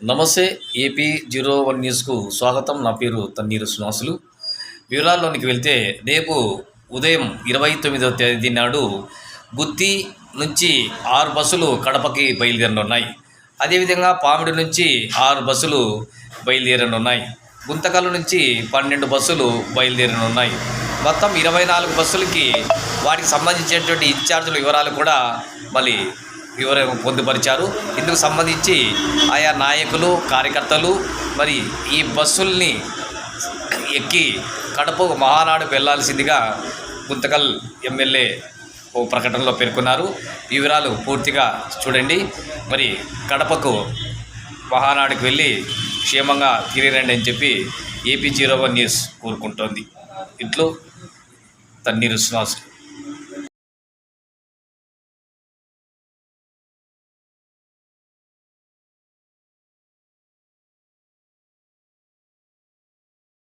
నమస్తే. AP01 న్యూస్కు స్వాగతం. నా పేరు తన్నీరు శ్రీనివాసులు. వివరాల్లోనికి వెళ్తే, రేపు ఉదయం 29వ తేదీ నాడు గుత్తి నుంచి 6 బస్సులు కడపకి బయలుదేరనున్నాయి. అదేవిధంగా పామిడి నుంచి 6 బస్సులు బయలుదేరనున్నాయి. గుంతకల్ నుంచి 12 బస్సులు బయలుదేరనున్నాయి. మొత్తం 24 బస్సులకి వాటికి సంబంధించినటువంటి ఇన్ఛార్జీల వివరాలు కూడా మళ్ళీ పొందుపరిచారు. ఇందుకు సంబంధించి ఆయా నాయకులు, కార్యకర్తలు మరి ఈ బస్సుల్ని ఎక్కి కడప మహానాడు వెళ్లాల్సిందిగా గుంతకల్ ఎమ్మెల్యే ఓ ప్రకటనలో పేర్కొన్నారు. వివరాలు పూర్తిగా చూడండి. మరి కడపకు మహానాడుకు వెళ్ళి క్షేమంగా తిరిగిరండి అని చెప్పి AP01 న్యూస్ కోరుకుంటోంది. ఇట్లో తన్నీరు శ్రీనివాసులు.